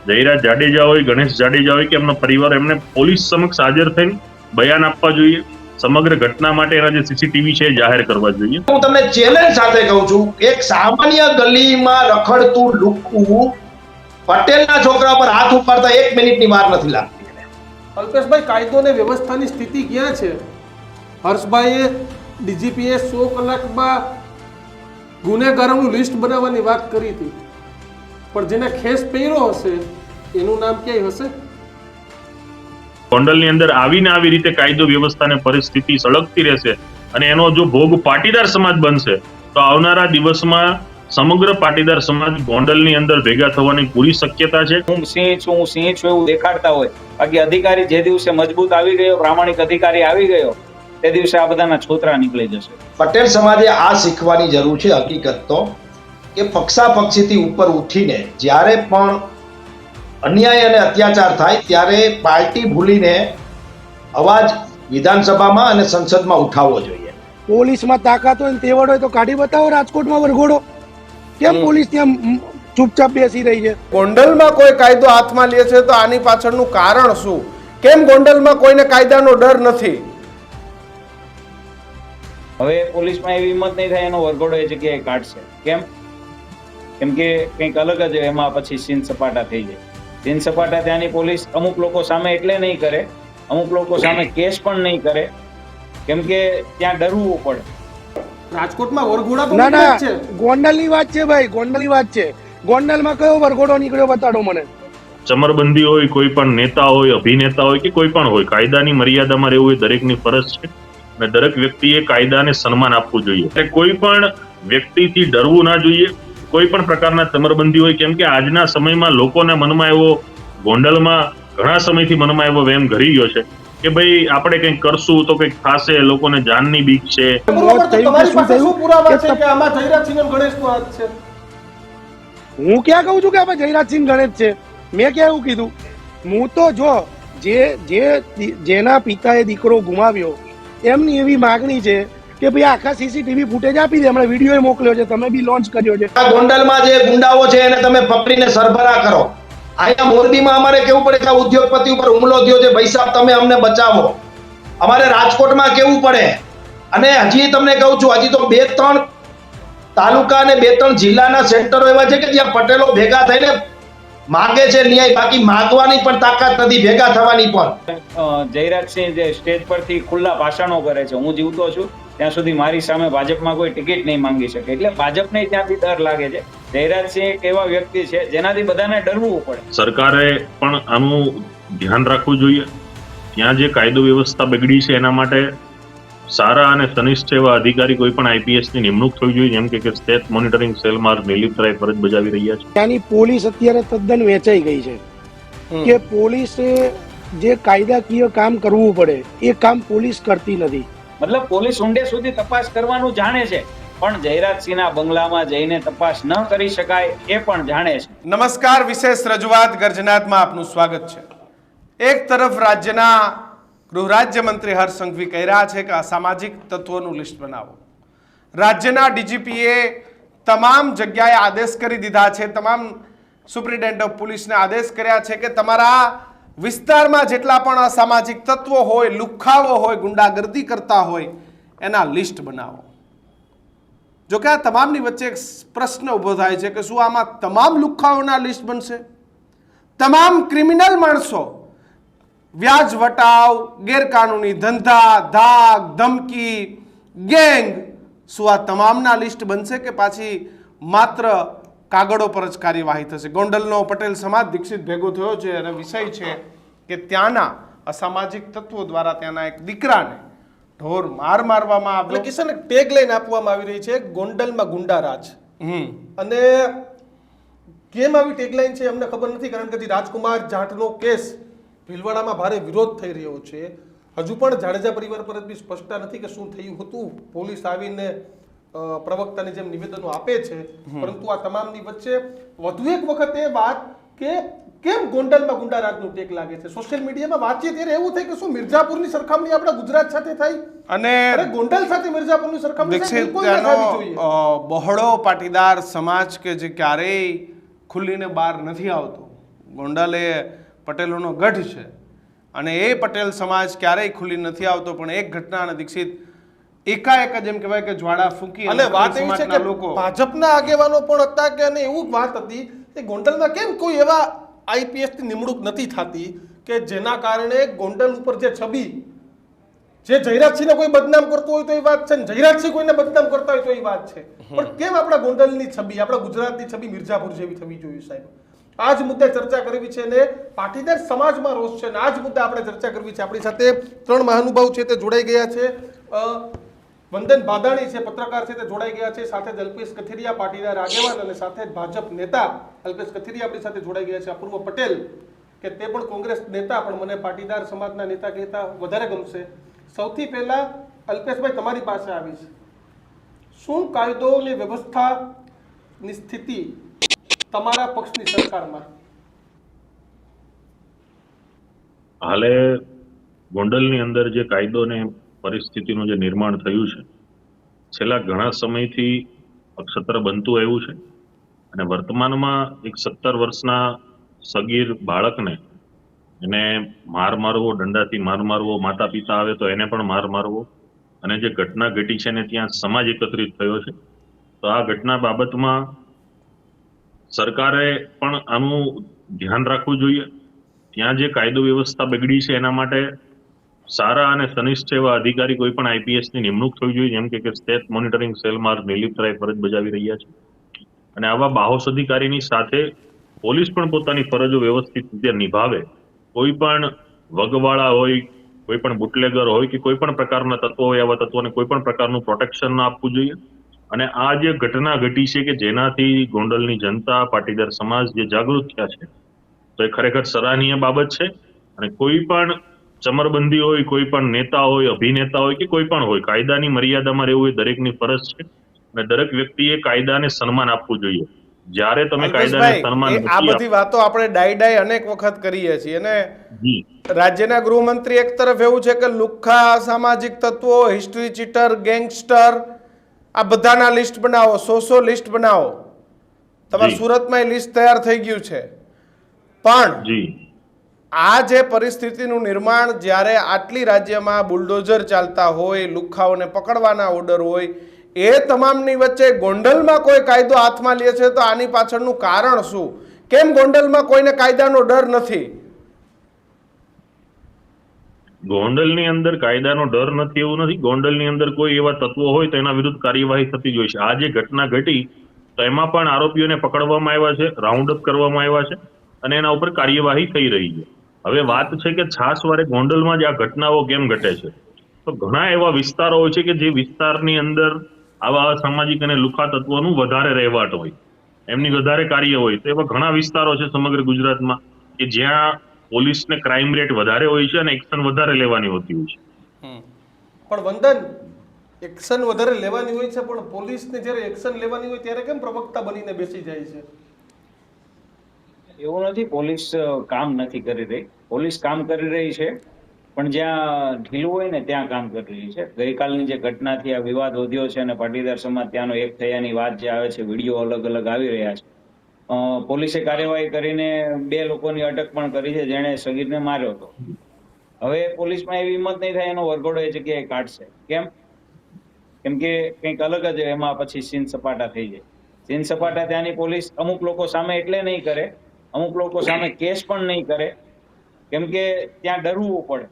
જયરાજ જાડેજા હોય, ગણેશ જાડેજા હોય કે એમનો પરિવાર, એમને પોલીસ સમક્ષ હાજર થઈને બયાન આપવા જોઈએ. સમગ્ર ઘટના માટે એના જે સીસીટીવી છે એ જાહેર કરવા જોઈએ. હું તમને ચેલેન્જ સાથે કહું છું, એક સામાન્ય ગલીમાં રખડતું લુખ્ખું પટેલના છોકરા પર હાથ ઉપાડતા 1 મિનિટની વાર નથી લાગતી. અલ્પેશભાઈ, કાયદો અને વ્યવસ્થાની સ્થિતિ ક્યાં છે? હર્ષભાઈએ ડીજીપીએ 100 કલાકમાં ગુનેગારોનું લિસ્ટ બનાવવાની વાત કરી હતી, પણ જેને ખેસ પહેર્યો હશે એનું નામ ક્યાંય હશે? ગોંડલની અંદર આવીને આવી રીતે કાયદો વ્યવસ્થાને પરિસ્થિતિ સળગતી રહેશે અને એનો જો ભોગ પાટીદાર સમાજ બનશે તો આવનારા દિવસમાં સમગ્ર પાટીદાર સમાજ ગોંડલની અંદર ભેગા થવાની પૂરી શક્યતા છે. હું સિંહ છું એવું દેખાડતા હોય, બાકી અધિકારી જે દિવસે મજબૂત આવી ગયો, પ્રામાણિક અધિકારી આવી ગયો, તે દિવસે આ બધાના છોતરા નીકળી જશે. પટેલ સમાજે આ શીખવાની જરૂર છે. હકીકત તો કે પક્ષાપક્ષીથી ઉપર ઉઠીને જ્યારે પણ અન્યાય અને અત્યાચાર થાય ત્યારે પાર્ટી ભૂલીને અવાજ વિધાનસભામાં અને સંસદમાં ઉઠાવવો જોઈએ. પોલીસમાં તાકાત હોય ને તેવડ હોય તો કાઢી બતાવો. રાજકોટમાં વરઘોડો કેમ પોલીસ ત્યાં ચૂપચાપ બેસી રહી છે? ગોંડલમાં કોઈ કાયદો હાથમાં લે છે તો આની પાછળનું કારણ શું? કેમ ગોંડલમાં કોઈને કાયદાનો ડર નથી? હવે પોલીસમાં એવી હિંમત નહીં થાય એનો વરઘોડો એ જગ્યાએ કાઢશે. કેમ? કેમ કે કંઈક અલગ જ એમાં પછી સીન સપાટા થઈ જાય. સીન સપાટા ત્યાંની પોલીસ અમુક લોકો સામે એટલે નહીં કરે, અમુક લોકો સામે કેસ પણ નહીં કરે, કેમ કે ત્યાં ડરવું પડે. રાજકોટમાં વરઘોડા તો ના ના, છે. ગોંડલની વાત છે ભાઈ, ગોંડલની વાત છે. ગોંડલમાં કયો વરઘોડો નીકળ્યો બતાડો મને. ચમરબંધી હોય, કોઈ પણ નેતા હોય, અભિનેતા હોય કે કોઈ પણ હોય, કાયદાની મર્યાદામાં રહેવું એ દરેકની ફરજ છે અને દરેક વ્યક્તિએ કાયદાને સન્માન આપવું જોઈએ. એટલે કોઈ પણ વ્યક્તિથી ડરવું ના જોઈએ, કોઈ પણ પ્રકારના ચમરબંધી હોય, કેમ કે આજના સમયમાં લોકોના મનમાં એવો, ગોંડલમાં ઘણા સમયથી મનમાં એવો વહેમ ઘરી ગયો છે કે ભાઈ આપણે કંઈક કરશું તો કંઈક થશે, લોકોને જાનની બીક છે. મોત થયું કે શું થયું? પુરાવા છે કે આમાં જયરાજસિંહ અને ગણેશનો હાથ છે? હું ક્યાં કહું છું કે આમાં જયરાજસિંહ ગણેશ છે? મેં ક્યાં એવું કીધું? હું તો જો જેના પિતાએ દીકરો ગુમાવ્યો એમની એવી માગણી છે કે ભાઈ આખા સીસીટીવી ફૂટેજ આપી દે. હમણાં વિડીયો મોકલ્યો છે, તમે બી લોન્ચ કર્યો છે. આ ગોંડલમાં જે ગુંડાઓ છે એને તમે પકડીને સરભરા કરો. અહીંયા મોરબીમાં અમારે કેવું પડે કે આ ઉદ્યોગપતિ ઉપર હુમલો થયો છે, ભાઈ સાહેબ તમે અમને બચાવો. અમારે રાજકોટમાં કેવું પડે. અને હજી તમને કહું છું, હજી તો 2-3 તાલુકા અને 2-3 જિલ્લાના સેન્ટરો એવા છે કે જ્યાં પટેલો ભેગા થઈને માગે છે ન્યાય, બાકી માગવાની પણ તાકાત નથી, ભેગા થવાની પણ. જયરાજસિંહ જે સ્ટેજ પરથી ખુલ્લા ભાષણો કરે છે, હું જીવતો છું ત્યાં સુધી મારી સામે ભાજપમાં કોઈ ટિકિટ નહીં માંગી શકે, એટલે ભાજપને ત્યાંથી ડર લાગે છે. જયરાજસિંહ એક એવા વ્યક્તિ છે જેનાથી બધાને ડરવું પડે. સરકારે પણ આનું ધ્યાન રાખવું જોઈએ. ત્યાં જે કાયદો વ્યવસ્થા બગડી છે એના માટે સારા અને સનિષ્ઠ એવા અધિકારી કોઈ પણ આઈપીએસ ની નિમણૂક થવી જોઈએ, જેમ કે સ્ટેટ મોનિટરિંગ સેલમાં નિલીપ રાય ફરજ બજાવી રહ્યા છે. ત્યાંની પોલીસ અત્યારે તદ્દન વેચાઈ ગઈ છે કે પોલીસે જે કાયદાકીય કામ કરવું પડે એ કામ પોલીસ કરતી નથી. મતલબ પોલીસ ઊંડે સુધી તપાસ કરવાનું જાણે છે, પણ જયરાજસિંહના બંગલામાં જઈને તપાસ ન કરી શકાય એ પણ જાણે છે. નમસ્કાર, વિશેષ રજૂઆત ગર્જનાથમાં આપનું સ્વાગત છે. એક તરફ રાજ્યના ગૃહ રાજ્યમંત્રી હર્ષ સંઘવી કહી રહ્યા છે કે અસામાજિક તત્વોનું લિસ્ટ બનાવો. રાજ્યના ડીજીપીએ તમામ જગ્યાએ આદેશ કરી દીધા છે, તમામ સુપ્રિન્ટેન્ડન્ટ ઓફ પોલીસને આદેશ કર્યા છે કે તમારા વિસ્તારમાં જેટલા પણ અસામાજિક તત્વો હોય, લુખ્ખાઓ હોય, ગુંડાગર્દી કરતા હોય એના લિસ્ટ બનાવો. જોકે આ તમામની વચ્ચે એક પ્રશ્ન ઊભો થાય છે કે શું આમાં તમામ લુખ્ખાઓના લિસ્ટ બનશે? તમામ ક્રિમિનલ માણસો, વ્યાજ વટાવ, ગેરકાનૂની ધંધા, ધાક, ધમકી, ગેંગ, શું આ તમામના લિસ્ટ બનશે કે પાછી માત્ર કાગળો પર જ કાર્યવાહી થશે? ગોંડલનો પટેલ સમાજ દીક્ષિત ભેગો થયો છે અને વિષય છે કે ત્યાંના અસામાજિક તત્વો દ્વારા ત્યાંના એક દીકરાને ઢોર માર મારવામાં આવ્યો. કિશન ટેગ લાઈન આપવામાં આવી રહી છે ગોંડલમાં ગુંડારાજ. અને કેમ આવી ટેગ લાઈન છે અમને ખબર નથી, કારણ કે રાજકુમાર જાટનો કેસ ભીલવાડામાં ભારે વિરોધ થઈ રહ્યો છે. હજુ પણ જાડેજા પરિવાર પર બી સ્પષ્ટતા નથી કે શું થયું હતું. પોલીસ આવીને પ્રવક્તાની જેમ નિવેદનો આપે છે, પરંતુ આ તમામની વચ્ચે વધુ એક વખત એ વાત કે કેમ ગોંડલમાં ગુંડારાજનું ટેક લાગે છે. સોશિયલ મીડિયામાં વાંચીએ ત્યારે એવું થાય કે શું મિર્ઝાપુરની સરખામણી આપણા ગુજરાત સાથે થાય અને ગોંડલ સાથે મિર્ઝાપુરની સરખામણી બહોળો પાટીદાર સમાજ કે જે ક્યારેય ખુલીને બહાર નથી આવતો, ગોંડલ એ પટેલોનો ગઢ છે અને એ પટેલ સમાજ ક્યારેય ખુલી નથી આવતો, પણ એક ઘટના અને દીક્ષિત એકાએક જ એમ કહેવાય કે જ્વાળા ફૂંકી અને વાત એવી છે સમાજના કે લોકો ભાજપના આગેવાનો પણ હતા કે અને એવું વાત હતી કે ગોંડલમાં કેમ કોઈ એવા આઈપીએસ ની નિમણૂક નથી થતી કે જેના કારણે ગોંડલ ઉપર જે છબી, જે જયરાજસિંહને કોઈ બદનામ કરતો હોય તો એ વાત છે, ને જયરાજસિંહ કોઈને બદનામ કરતા હોય તો એ વાત છે, પણ કેમ આપણા ગોંડલની છબી, આપણા ગુજરાતની છબી મિર્ઝાપુર જેવી થવી જોઈએ સાહેબ? આ જ મુદ્દે ચર્ચા કરવી છે ને પાટીદાર સમાજમાં રોષ છે, ને આ જ મુદ્દે આપણે ચર્ચા કરવી છે. આપણી સાથે 3 મહાનુભાવ છે તે જોડાઈ ગયા છે. વંદન બાદાણી છે, પત્રકાર છે, તે જોડાઈ ગયા છે. સાથે જ અલ્પેશ કથિરિયા, પાટીદાર આગેવાન, અને સાથે જ ભાજપ નેતા અલ્પેશ કથિરિયા આપણી સાથે જોડાઈ ગયા છે. અપૂર્વ પટેલ કે તે પણ કોંગ્રેસ નેતા, પણ મને પાટીદાર સમાજના નેતા કહેતા વધારે ગમશે. સૌથી પહેલા અલ્પેશભાઈ તમારી પાસે આવીશ. શું કાયદો અને વ્યવસ્થાની સ્થિતિ તમારા પક્ષની સરકારમાં? હાલે ગોંડલની અંદર જે કાયદો ને પરિસ્થિતિનું જે નિર્માણ થયું છે, છેલ્લા ઘણા સમયથી અક્ષત્ર બનતું આવ્યું છે અને વર્તમાનમાં એક 17 વર્ષના સગીર બાળકને એને માર મારવો, દંડાથી માર મારવો, માતા પિતા આવે તો એને પણ માર મારવો, અને જે ઘટના ઘટી છે ને ત્યાં સમાજ એકત્રિત થયો છે. તો આ ઘટના બાબતમાં સરકારે પણ આનું ધ્યાન રાખવું જોઈએ. ત્યાં જે કાયદો વ્યવસ્થા બગડી છે એના માટે સારા અને સનિષ્ઠ એવા અધિકારી કોઈ પણ આઈપીએસ ની નિમણૂક થવી જોઈએ, જેમ કે સ્ટેટ મોનિટરિંગ સેલમાં નિલીપ રાય ફરજ બજાવી રહ્યા છે. અને આવા બાહોશ અધિકારીની સાથે પોલીસ પણ પોતાની ફરજો વ્યવસ્થિત રીતે નિભાવે. કોઈ પણ વગવાળા હોય, કોઈ પણ બુટલેગર હોય કે કોઈ પણ પ્રકારના તત્વો હોય, આવા તત્વોને કોઈ પણ પ્રકારનું પ્રોટેક્શન ના આપવું જોઈએ. અને આ જે ઘટના ઘટી છે કે જેનાથી ગોંડલની જનતા, પાટીદાર સમાજ જે જાગૃત થયા છે, તો એ ખરેખર સરાહનીય બાબત છે. અને કોઈ પણ ચમરબંધી હોય, કોઈ પણ નેતા હોય, અભિનેતા હોય કે કોઈ પણ હોય, કાયદાની મર્યાદામાં રહેવું એ દરેકની ફરજ છે. અને દરેક વ્યક્તિએ કાયદાને સન્માન આપવું જોઈએ. જ્યારે તમે કાયદાને સન્માન અલ્પેશભાઈ, આ બધી વાતો આપણે ડાઈ અનેક વખત કરીએ છીએ અને રાજ્યના ગૃહમંત્રી એક તરફ એવું છે કે લુખ્ખા, અસામાજિક તત્વો, હિસ્ટ્રી ચીટર, ગેંગસ્ટર, આ બધાના લિસ્ટ બનાવો, 100 લિસ્ટ બનાવો. તમારા સુરતમાં લિસ્ટ તૈયાર થઈ ગયું છે. પણ આ જે પરિસ્થિતિનું નિર્માણ, જ્યારે આટલી રાજ્યમાં બુલડોઝર ચાલતા હોય, લુખ્ખાઓને પકડવાના ઓર્ડર હોય, એ તમામની વચ્ચે ગોંડલમાં કોઈ કાયદો હાથમાં લે છે, તો આની પાછળનું કારણ શું? કેમ ગોંડલમાં કોઈને કાયદાનો ડર નથી? ગોંડલની અંદર કાયદાનો ડર નથી એવું નથી. ગોંડલની અંદર કોઈ એવા તત્વો હોય તો એના વિરુદ્ધ કાર્યવાહી થતી જ હોય છે. આ જે ઘટના ઘટી તો એમાં પણ આરોપીઓને પકડવામાં આવ્યા છે, રાઉન્ડ અપ કરવામાં આવ્યા છે અને એના ઉપર કાર્યવાહી થઈ રહી છે. હવે વાત છે કે છાસવારે ગોંડલમાં જ આ ઘટનાઓ કેમ ઘટે છે, તો ઘણા એવા વિસ્તારો હોય છે કે જે વિસ્તારની અંદર આવા અસામાજિક અને લુખ્ખા તત્વોનું વધારે રહેવાટ હોય, એમની વધારે કાર્ય હોય. તો એવા ઘણા વિસ્તારો છે સમગ્ર ગુજરાતમાં કે જ્યાં પોલીસને ક્રાઇમ રેટ વધારે હોય છે અને એક્શન વધારે લેવાની હોતી હોય છે. પણ વંદન, એક્શન વધારે લેવાની હોય છે, પણ પોલીસને જ્યારે એક્શન લેવાની હોય ત્યારે કેમ પ્રવક્તા બનીને બેસી જાય છે? એવું નથી પોલીસ કામ નથી કરી રહી. પોલીસ કામ કરી રહી છે, પણ જ્યાં ઢીલું હોય ને ત્યાં કામ કરી રહી છે. ગઈકાલની જે ઘટનાથી આ વિવાદ વધ્યો છે અને પાટીદાર સમાજ ત્યાંનો એક થયાની વાત જે આવે છે, વિડીયો અલગ અલગ આવી રહ્યા છે. પોલીસે કાર્યવાહી કરીને 2 લોકોની અટક પણ કરી છે જેણે સગીરને માર્યો હતો. હવે પોલીસમાં એવી હિંમત નહીં થાય એનો વરઘોડો એ જગ્યાએ કાઢશે. કેમ? કેમ કે કંઈક અલગ જ એમાં પછી સીન સપાટા થઈ જાય. સીન સપાટા ત્યાંની પોલીસ અમુક લોકો સામે એટલે નહીં કરે, અમુક લોકો સામે કેસ પણ નહીં કરે, કેમ કે ત્યાં ડરવું પડે.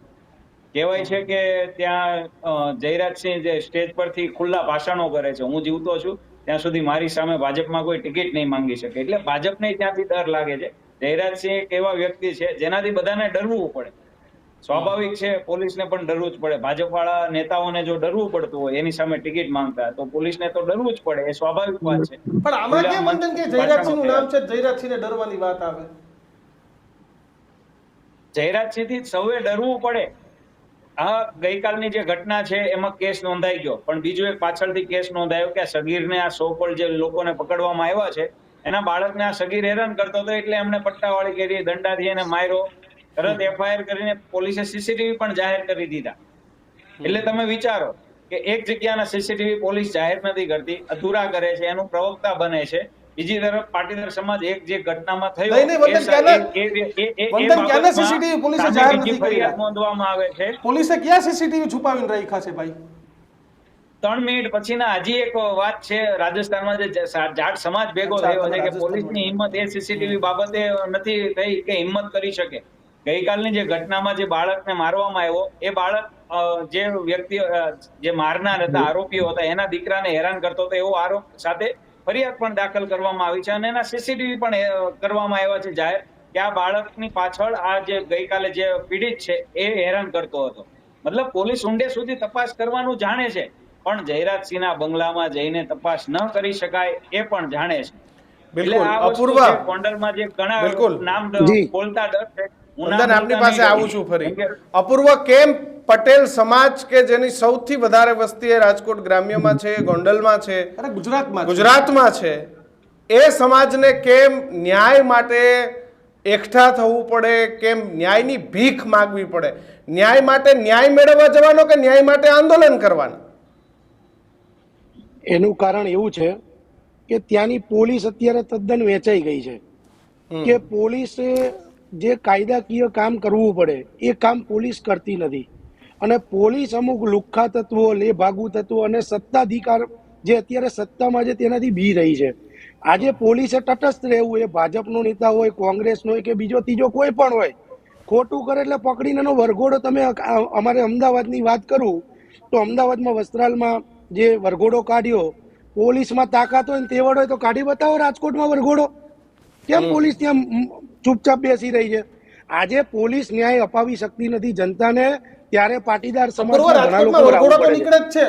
કહેવાય છે કે ત્યાં જયરાજસિંહ જે સ્ટેજ પરથી ખુલ્લા ભાષણો કરે છે, હું જીવતો છું ત્યાં સુધી મારી સામે ભાજપમાં કોઈ ટિકિટ નહીં માંગી શકે. એટલે ભાજપને ત્યાંથી ડર લાગે છે. જયરાજસિંહ એક એવા વ્યક્તિ છે જેનાથી બધાને ડરવું પડે. સ્વાભાવિક છે, પોલીસને પણ ડરવું જ પડે. ભાજપવાળા નેતાઓને જો ડરવું પડતું હોય એની સામે ટિકિટ માંગતા, તો પોલીસને તો ડરવું જ પડે, એ સ્વાભાવિક વાત છે. પણ આમાં કેમ વંદન કે જયરાજસિંહનું નામ છે, જયરાજસિંહને ડરવાની વાત આવે? જયરાજસિંહથી સૌએ ડરવું પડે. આ ગઈકાલની જે ઘટના છે એમાં કેસ નોંધાઈ ગયો, પણ બીજો એક પાછળથી કેસ નોંધાયો કે આ સગીરને, આ સોપળ જે લોકોને પકડવામાં આવ્યા છે એના બાળકને આ સગીર હેરાન કરતો હતો એટલે એમને પટ્ટાવાળી કરી, દંડાથી એને માર્યો. તરત એફઆઈઆર કરીને પોલીસે સીસીટીવી પણ જાહેર કરી દીધા. એટલે તમે વિચારો કે એક જગ્યાના સીસીટીવી પોલીસ જાહેર નથી કરતી, અધૂરા કરે છે, એનું પ્રવક્તા બને છે બીજી તરફ પાટીદાર સમાજ એક જે ઘટનામાં થયો નહીં, નહીં, વંદન, ક્યાંના CCTV પોલીસે જાહેર નથી કર્યા? ફરિયાદ નોંધવામાં આવે છે. પોલીસે ક્યાં સીસીટીવી છુપાવીને રાખ્યા છે ભાઈ? 3 મિનિટ પછીના હજી એક વાત છે, રાજસ્થાનમાં જે જાટ સમાજ ભેગો થયો છે કે પોલીસની હિંમત એ સીસીટીવી બાબતે નથી થઈ કે હિંમત કરી શકે. ગઈકાલની જે ઘટનામાં જે બાળકને મારવામાં આવ્યો, એ બાળક જે વ્યક્તિ જે મારનાર હતા, આરોપીઓ હતા, એના દીકરાને હેરાન કરતો હતો એવો આરોપ સાથે ફરિયાદ પણ દાખલ કરવામાં આવી છે અને એના સીસીટીવી પણ કરવામાં આવ્યા છે જાહેર કે આ બાળકની પાછળ આ જે ગઈકાલે જે પીડિત છે એ હેરાન કરતો હતો. મતલબ પોલીસ ઊંડે સુધી તપાસ કરવાનું જાણે છે, પણ જયરાજસિંહના બંગલામાં જઈને તપાસ ન કરી શકાય એ પણ જાણે છે. બિલકુલ. એટલે આ વસ્તુ અપૂર્વા, છે, ગોંડલમાં જે ઘણા બિલકુલ. નામ જી. બોલતા ડર છે. હું નામ વંદન, આપની બોલતા પાસે નહીં આવું ડરું. છું ફરી. કેમ કે અપૂર્વ, કેમ પટેલ સમાજ કે જેની સૌથી વધારે વસ્તી એ રાજકોટ ગ્રામ્યમાં છે, ગોંડલમાં છે, અરે ગુજરાતમાં ગુજરાતમાં છે, એ સમાજને કેમ ન્યાય માટે એકઠા થવું પડે, કેમ ન્યાયની ભીખ માંગવી પડે? ન્યાય માટે ન્યાય મેળવવા જવાનો કે ન્યાય માટે આંદોલન કરવાનું? એનું કારણ એવું છે કે ત્યાંની પોલીસ અત્યારે તદ્દન વેચાઈ ગઈ છે કે પોલીસે જે કાયદાકીય કામ કરવું પડે એ કામ પોલીસ કરતી નથી અને પોલીસ અમુક લુખ્ખા તત્વો, લેભાગુ તત્વો અને સત્તાધિકાર જે અત્યારે સત્તામાં છે તેનાથી બી રહી છે. આજે પોલીસે તટસ્થ રહેવું, એ ભાજપનો નેતા હોય, કોંગ્રેસનો હોય કે બીજો ત્રીજો કોઈ પણ હોય, ખોટું કરે એટલે પકડીને એનો વરઘોડો. તમે અમારે અમદાવાદની વાત કરું તો અમદાવાદમાં વસ્ત્રાલમાં જે વરઘોડો કાઢ્યો, પોલીસમાં તાકાત હોય ને તેવડ હોય તો કાઢી બતાવો રાજકોટમાં વરઘોડો. કેમ પોલીસ ત્યાં ચૂપચાપ બેસી રહી છે? આજે પોલીસ ન્યાય અપાવી શકતી નથી જનતાને, ત્યારે પાટીદાર સમાજના ઘણા લોકો વરઘોડા તો આવવું પડે નીકળે જ છે.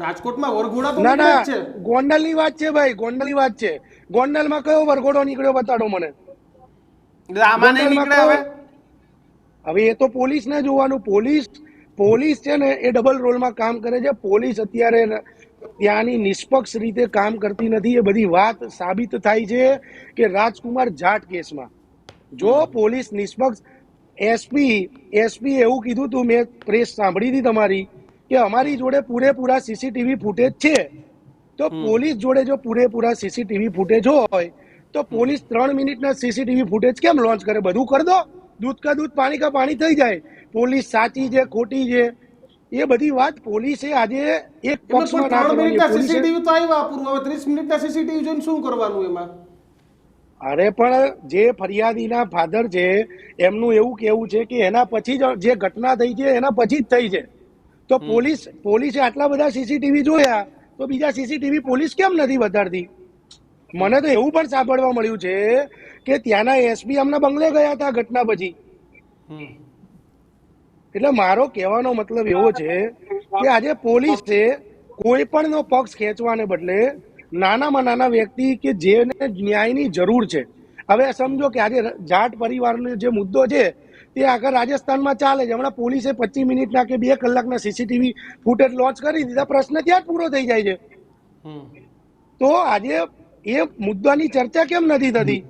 રાજકોટમાં વરઘોડા તો છે. ના નીકળે ના, જ છે. ગોંડલની વાત છે ભાઈ, ગોંડલની વાત છે. ગોંડલમાં કયો વરઘોડો નીકળ્યો બતાડો મને. આમાં નહીં નીકળે હવે? હવે એ તો પોલીસને જોવાનું. પોલીસ છે ને એ ડબલ રોલમાં કામ કરે છે. પોલીસ અત્યારે ત્યાંની નિષ્પક્ષ રીતે કામ કરતી નથી. એ બધી વાત સાબિત થાય છે કે રાજકુમાર જાટ કેસમાં જો પોલીસ નિષ્પક્ષ, એસપી એવું કીધું તું, મેં પ્રેસ સાંભળી હતી તમારી, કે અમારી જોડે પૂરેપૂરા સીસીટીવી ફૂટેજ છે. તો પોલીસ જોડે જો પૂરેપૂરા સીસીટીવી ફૂટેજ હોય તો પોલીસ 3 મિનિટના સીસીટીવી ફૂટેજ કેમ લોન્ચ કરે? બધું કરી દો, દૂધ કા દૂધ પાણી કા પાણી થઈ જાય. પોલીસ સાચી છે, ખોટી છે, એ બધી વાત પોલીસે આજે એક પક્ષમાં ના 3 કરવાની. મિનિટના પોલીસે સીસીટીવી તો આવ્યા પૂરું, હવે 30 મિનિટના સીસીટીવી જોઈને શું કરવાનું એમાં? અરે પણ જે ફરિયાદીના ફાધર છે એમનું એવું કેવું છે કે એના પછી જ જે ઘટના થઈ છે એના પછી જ થઈ છે. તો પોલીસે આટલા બધા સીસીટીવી જોયા તો બીજા સીસીટીવી પોલીસ કેમ નથી બતાડતી? મને તો એવું પણ સાંભળવા મળ્યું છે કે ત્યાંના એસપી અમને બંગલે ગયા હતા ઘટના પછી. એટલે મારો કહેવાનો મતલબ એવો છે કે આજે પોલીસે કોઈ પણ નો પક્ષ ખેંચવાને બદલે નાનામાં નાના વ્યક્તિ કે જેને ન્યાયની જરૂર છે. હવે સમજો કે આજે જાટ પરિવારનો જે મુદ્દો છે તે આખા રાજસ્થાનમાં ચાલે છે. હમણાં પોલીસે 25 મિનિટના કે 2 કલાકના સીસીટીવી ફૂટેજ લોન્ચ કરી દીધા, પ્રશ્ન ત્યાં જ પૂરો થઈ જાય છે. તો આજે એ મુદ્દાની ચર્ચા કેમ નથી થતી?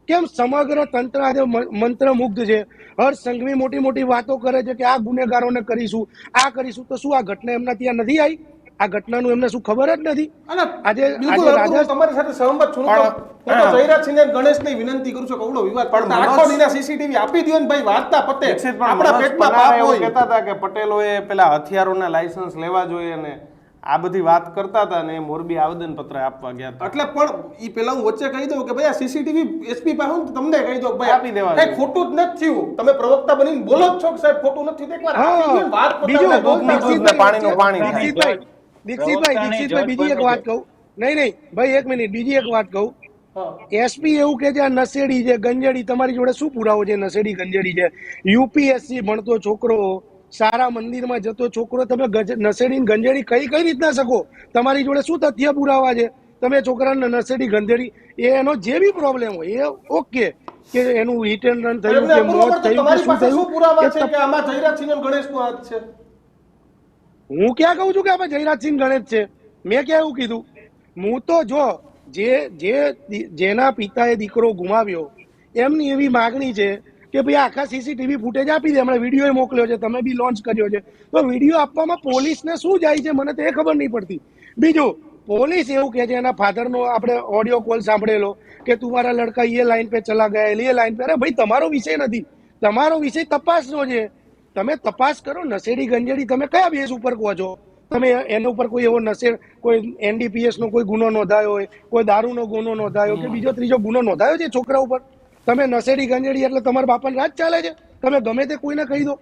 કેમ સમગ્ર તંત્ર આજે મંત્રમુગ્ધ છે? હર્ષ સંઘવી મોટી મોટી વાતો કરે છે કે આ ગુનેગારોને કરીશું, આ કરીશું. તો શું આ ઘટના એમના ત્યાં નથી આવી? આ ઘટનાનું એમને શું ખબર જ નથી? આજે બિલકુલ હું તમારી સાથે સહમત છું. હું તો જયરાજસિંહ અને ગણેશને વિનંતી કરું છું કે ઓલો વિવાદ પણ આખો દીના સીસીટીવી આપી દો ને ભાઈ, વાતના પતે. આપણા પેટમાં પાપ હોય. કહેતા હતા કે પટેલોએ પેલા હથિયારોના લાયસન્સ લેવા જોઈએ ને આ બધી વાત કરતા હતા ને મોરબી આવેદન પત્ર આપવા ગયા હતા. એટલે પણ ઈ પેલા હું વચ્ચે કહી દઉં કે ભાઈ આ સીસીટીવી એસપી પાસે હું તમને કહી દઉં ભાઈ આપી દેવાનું. કઈ ખોટું જ નથી થયું. તમે પ્રવક્તા બનીને બોલો જ છો કે સાહેબ ખોટું નથી થયું. એકવાર આપી દો ને, વાત બીજું પતાવો. દૂધનું દૂધ ને પાણીનું પાણી થાય. દીક્ષિતભાઈ બીજી એક વાત કહું. નહીં ભાઈ, 1 મિનિટ, બીજી એક વાત કહું. એસપી એવું કે છે આ નશેડી છે, ગંજેડી. તમારી જોડે શું પુરાવો છે નશેડી ગંજેડી છે? યુપીએસસી ભણતો છોકરો, સારા મંદિરમાં જતો છોકરો, તમે નશેડી ગંજેડી કઈ રીતના શકો? તમારી જોડે શું તથ્ય પુરાવા છે? તમે છોકરાને નશેડી ગંજેડી, એનો જે બી પ્રોબ્લેમ હોય એ ઓકે, કે એનું હિટ એન્ડ રન થયું કે મોત થયું કે શું થયું, શું પુરાવા છે કે આમાં જયરાજસિંહ અને ગણેશનો હાથ છે? હું ક્યાં કહું છું કે આમાં જયરાજસિંહ ગણેશ છે? મેં ક્યાં એવું કીધું? હું તો જો જેના પિતાએ દીકરો ગુમાવ્યો એમની એવી માગણી છે કે ભાઈ આખા સીસીટીવી ફૂટેજ આપી દે. હમણાં વિડીયો મોકલ્યો છે, તમે બી લોન્ચ કર્યો છે, તો વિડીયો આપવામાં પોલીસને શું જાય છે મને તો એ ખબર નહીં પડતી. બીજું પોલીસ એવું કહે છે, એના ફાધરનો આપણે ઓડિયો કોલ સાંભળેલો કે તુમારા લડકા એ લાઈન पे ચલા ગયા, એ લાઈન पे. અરે ભાઈ, તમારો વિષય નથી, તમારો વિષય તપાસનો છે. તમે તપાસ કરો. નશેડી ગંજેડી તમે કયા બેઝ ઉપર કહો છો? તમે એના ઉપર કોઈ એવો કોઈ એનડીપીએસ નો કોઈ ગુનો નોંધાયો હોય, કોઈ દારૂનો ગુનો નોંધાયો કે બીજો ત્રીજો ગુનો નોંધાયો છે છોકરા ઉપર? તમે નશેડી ગંજેડી એટલે તમારા બાપાને રાજ ચાલે છે? તમે ગમે તે કોઈને કહી દો.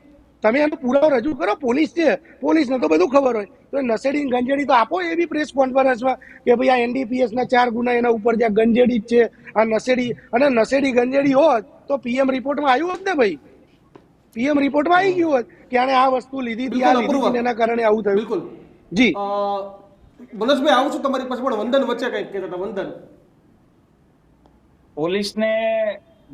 તમે એનો પુરાવો રજૂ કરો. પોલીસ છે, પોલીસને તો બધું ખબર હોય. તો નશેડી ગંજેડી તો આપો એવી પ્રેસ કોન્ફરન્સમાં કે ભાઈ આ એનડીપીએસ ના 4 ગુના એના ઉપર જ્યાં ગંજેડી જ છે, આ નશેડી. અને નશેડી ગંજેડી હોત તો પીએમ રિપોર્ટમાં આવ્યું હોત ને ભાઈ. પીએમ રિપોર્ટમાં આવી ગયું હોત કે આને આ વસ્તુ લીધી હતી, આ લીધી હતી, એના કારણે આવું થયું. બિલકુલ જી મનોજભાઈ, આવું છું તમારી પાસે, પણ વંદન વચ્ચે કંઈક કહેતા હતા. વંદન, પોલીસને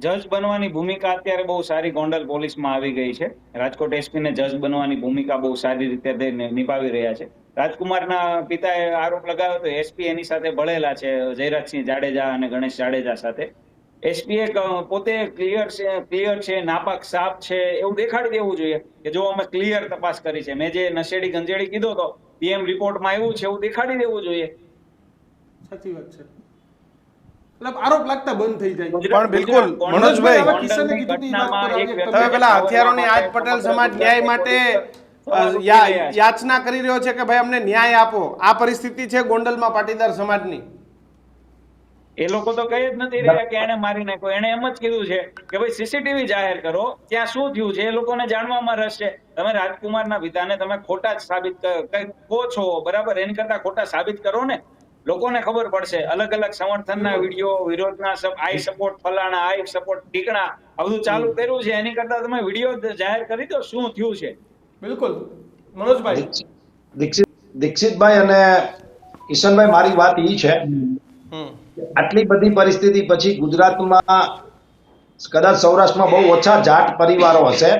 જજ બનવાની ભૂમિકા અત્યારે બહુ સારી ગોંડલ પોલીસમાં આવી ગઈ છે. રાજકોટ એસપી ને જજ બનવાની ભૂમિકા બહુ સારી રીતે તે નિભાવી રહ્યા છે. રાજકુમારના પિતાએ આરોપ લગાવ્યો તો એસપી એની સાથે ભળેલા છે, જયરાજસિંહ જાડેજા અને ગણેશ જાડેજા સાથે. એસપીએ પોતે ક્લિયર છે, નાપાક સાફ છે એવું દેખાડી દેવું જોઈએ કે જો અમે ક્લિયર તપાસ કરી છે. મેં જે નશેડી ગંજેડી કીધો તો પીએમ રિપોર્ટમાં આવ્યું છે એવું દેખાડી દેવું જોઈએ. સાચી વાત છે. મતલબ આરોપ લાગતા બંધ થઈ જાય. પણ બિલકુલ મનોજભાઈ, આવા કિસ્સાને કીધું ઈ વાત પર આવીએ. તમે પેલા હથિયારોની આજ પટેલ સમાજ ન્યાય માટે યાચના કરી રહ્યો છે કે ભાઈ અમને ન્યાય આપો. આ પરિસ્થિતિ છે ગોંડલમાં પાટીદાર સમાજની. એ લોકો તો કહી જ નથી રહ્યા કે એને મારી નાખ્યો. એને એમ જ કીધું છે કે ભાઈ સીસીટીવી જાહેર કરો, ત્યાં શું થયું છે એ લોકોને જાણવામાં રસ છે. તમે રાજકુમારના પિતાને તમે ખોટા જ સાબિત કહો છો, બરાબર, એની કરતા ખોટા સાબિત કરો ને. લોકોને ખબર પડશે. અલગ અલગ સમર્થનના વિડીયો, વિરોધના, આઈ સપોર્ટ ફલાણા, આઈ સપોર્ટ ઠીકણા, આ બધું ચાલુ કર્યું છે. એની કરતા તમે વિડીયો જાહેર કરી દો શું થયું છે. બિલકુલ મનોજભાઈ. દીક્ષિતભાઈ અને કિશનભાઈ, મારી વાત ઈ છે, આટલી બધી પરિસ્થિતિ પછી ગુજરાતમાં કદાચ સૌરાષ્ટ્રમાં બહુ ઓછા જાટ પરિવારો હશે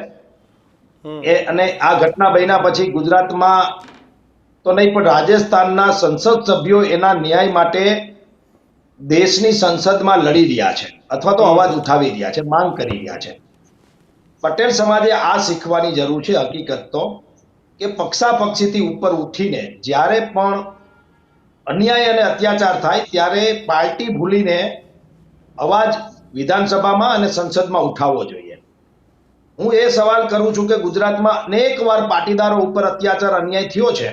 અને આ ઘટના બન્યા પછી ગુજરાતમાં તો નહીં પણ રાજસ્થાનના સંસદ સભ્યો એના ન્યાય માટે દેશની સંસદમાં લડી રહ્યા છે અથવા તો અવાજ ઉઠાવી રહ્યા છે, માંગ કરી રહ્યા છે. પટેલ સમાજે આ શીખવાની જરૂર છે હકીકત તો કે પક્ષાપક્ષીથી ઉપર ઉઠીને જ્યારે પણ અન્યાય અને અત્યાચાર થાય ત્યારે પાર્ટી ભૂલીને અવાજ વિધાનસભામાં અને સંસદમાં ઉઠાવવો જોઈએ. હું એ સવાલ કરું છું કે ગુજરાતમાં અનેક વાર પાટીદારો ઉપર અત્યાચાર અન્યાય થયો છે,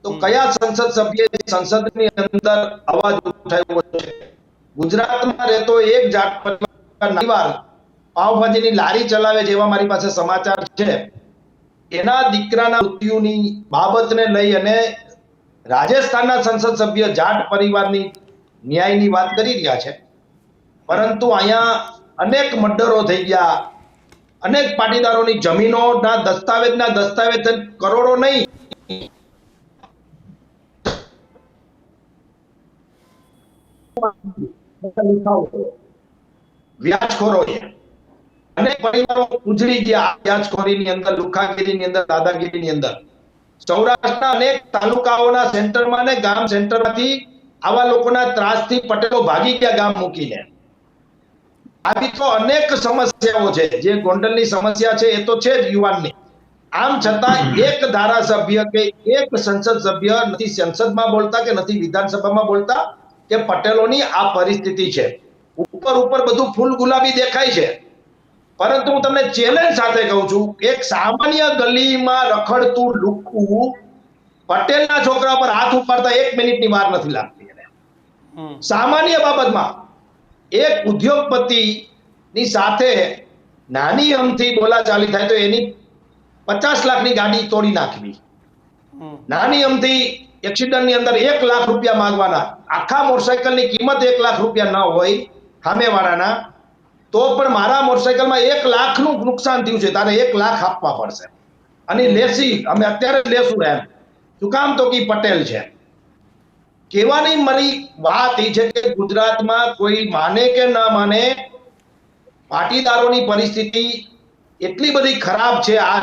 તો કયા સંસદ સભ્યએ સંસદની અંદર અવાજ ઉઠાવ્યો છે? ગુજરાતમાં રહેતો એક જાટ પરિવાર પાવભાજીની લારી ચલાવે જેવા મારી પાસે સમાચાર છે, એના દીકરાના મૃત્યુની બાબતને લઈ અને રાજસ્થાનના સંસદ સભ્ય જાટ પરિવારની ન્યાયની વાત કરી રહ્યા છે. પરંતુ અહીંયા અનેક મર્ડરો થઈ ગયા, અનેક પાટીદારોની જમીનોના દસ્તાવેજ કરોડો નહીં, વ્યાજખોરોએ અનેક પરિવારો ઉજળી ગયા વ્યાજખોરીની અંદર, લુખાગીરીની અંદર, દાદાગીરીની અંદર. સૌરાષ્ટ્રના અનેક તાલુકાઓના સેન્ટરમાં ને ગામ સેન્ટરમાંથી આવા લોકોના ત્રાસથી પટેલો ભાગી ગયા ગામ મૂકીને. આવી તો અનેક સમસ્યાઓ છે. જે ગોંડલની સમસ્યા છે એ તો છે જ યુવાનની. આમ છતાં એક ધારાસભ્ય કે એક સંસદ સભ્ય નથી સંસદમાં બોલતા કે નથી વિધાનસભામાં બોલતા કે પટેલોની આ પરિસ્થિતિ છે. ઉપર બધું ફૂલ ગુલાબી દેખાય છે, પરંતુ હું તમને ચેલેન્જ સાથે કહું છું, એક સામાન્ય ગલીમાં રખડતું લુખ્ખું પટેલના છોકરા પર હાથ ઉપાડતા 1 મિનિટની વાર નથી લાગતી. એને સામાન્ય બાબતમાં એક ઉદ્યોગપતિની સાથે નાની અમથી બોલાચાલી થાય તો એની 50 લાખની ગાડી તોડી નાખવી, નાની અમથી એક્સિડન્ટની અંદર 1 લાખ રૂપિયા માંગવાના. આખા મોટરસાયકલની કિંમત 1 લાખ રૂપિયા ન હોય સામેવાળાના, તો પણ મારા મોટરસાયકલમાં 1 લાખનું નુકસાન થયું છે, તારે 1 લાખ આપવા પડશે. અને લેસી અમે અત્યારે લેશું એમ શું કામ? તો કે પટેલ છે. કહેવાની મારી વાત એ છે કે ગુજરાતમાં કોઈ માને કે ના માને, પાટીદારોની પરિસ્થિતિ એટલી બધી ખરાબ છે આ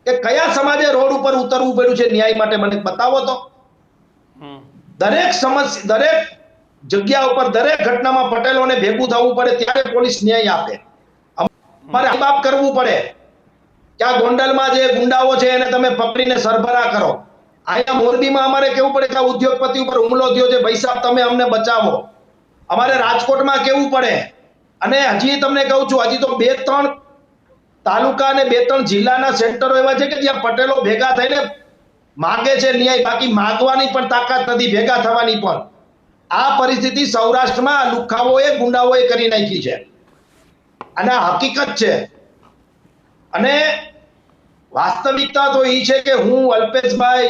કે કયા સમાજે રોડ ઉપર ઉતરવું પડ્યું છે ન્યાય માટે મને બતાવો તો. દરેક સમસ્યા, દરેક જગ્યા ઉપર, દરેક ઘટનામાં પટેલોને ભેગું થવું પડે ત્યારે પોલીસ ન્યાય આપે. અમારે બાપ કરવું પડે કે આ ગોંડલમાં જે ગુંડાઓ છે એને તમે પકડીને સરભરા કરો. અહીંયા મોરબીમાં અમારે કેવું પડે કે આ ઉદ્યોગપતિ ઉપર હુમલો થયો છે, ભાઈ સાહેબ તમે અમને બચાવો. અમારે રાજકોટમાં કેવું પડે. અને હજી તમને કહું છું, હજી તો 2-3 તાલુકા અને 2-3 જિલ્લાના સેન્ટરો એવા છે કે જ્યાં પટેલો ભેગા થઈને માગે છે ન્યાય, બાકી માગવાની પણ તાકાત નથી, ભેગા થવાની પણ. આ પરિસ્થિતિ સૌરાષ્ટ્રમાં લુખાઓએ ગુંડાઓએ કરી નાખી છે અને આ હકીકત છે. અને વાસ્તવિકતા તો એ છે કે હું, અલ્પેશભાઈ,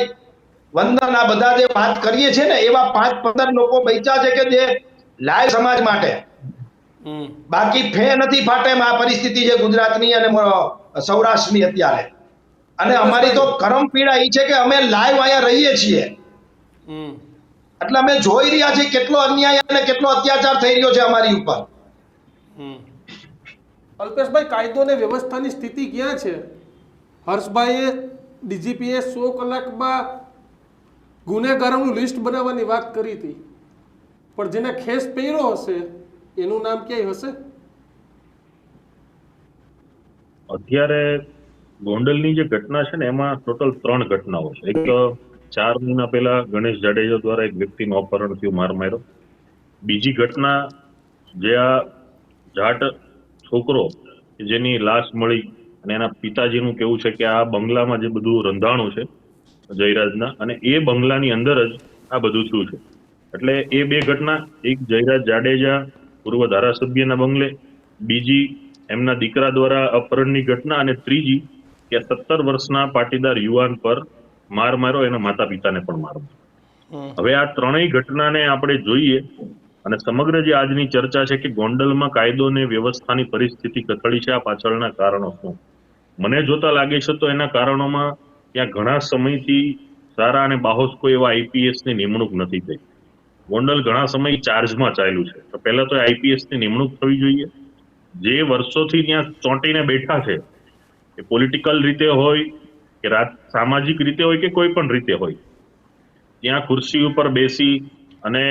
વંદન, આ બધા જે વાત કરીએ છીએ ને એવા 5-15 લોકો બચ્યા છે કે જે લાય સમાજ માટે, બાકી ફે નથી ફાટે. આ પરિસ્થિતિ છે ગુજરાતની અને સૌરાષ્ટ્રની અત્યારે. અને અમારી તો કરમ પીડા એ છે કે અમે લાઈવ અહીંયા રહીએ છીએ એટલે અમે જોઈ રહ્યા છીએ કેટલો અન્યાય અને કેટલો અત્યાચાર થઈ રહ્યો છે અમારી ઉપર. અલ્પેશભાઈ, કાયદો અને વ્યવસ્થાની સ્થિતિ ક્યાં છે? હર્ષભાઈએ ડીજીપીએ 100 કલાકમાં ગુનેગારોનું લિસ્ટ બનાવવાની વાત કરી હતી, પણ જેને ખેસ પહેર્યો હશે એનું નામ ક્યાંય હશે? અત્યારે ગોંડલની જે ઘટના છે ને એમાં ટોટલ 3 ઘટનાઓ છે. એક 4 મહિના પહેલા ગણેશ જાડેજા દ્વારા એક વ્યક્તિનું અપહરણ થયું, માર માર્યો. બીજી ઘટના જે આ જાટ છોકરો જેની લાશ મળી અને એના પિતાજીનું કેવું છે કે આ બંગલામાં જે બધું રંધાણું છે જયરાજના, અને એ બંગલાની અંદર જ આ બધું થયું છે. એટલે એ 2 ઘટના, એક જયરાજ જાડેજા પૂર્વ ધારાસભ્યના બંગલે, બીજી એમના દીકરા દ્વારા અપહરણની ઘટના, અને ત્રીજી કે 17 વર્ષના પાટીદાર યુવાન પર માર માર્યો, એના માતા પિતાને પણ માર માર્યો. હવે આ 3ય ઘટનાને આપણે જોઈએ અને સમગ્ર જે આજની ચર્ચા છે કે ગોંડલમાં કાયદો અને વ્યવસ્થાની પરિસ્થિતિ કથળી છે, આ પાછળના કારણો શું મને જોતા લાગે છે તો એના કારણોમાં ત્યાં ઘણા સમયથી સારા અને બાહોશ કોઈ એવા આઈપીએસ ની નિમણૂક નથી થઈ. ગોંડલ ઘણા સમય ચાર્જમાં ચાલ્યું છે, તો પહેલા તો આઈપીએસ ની નિમણૂક થવી જોઈએ. જે વર્ષોથી ત્યાં ચોંટીને બેઠા છે, કે પોલિટિકલ રીતે હોય કે સામાજિક રીતે હોય કે કોઈ પણ રીતે હોય, ત્યાં ખુરશી ઉપર બેસી અને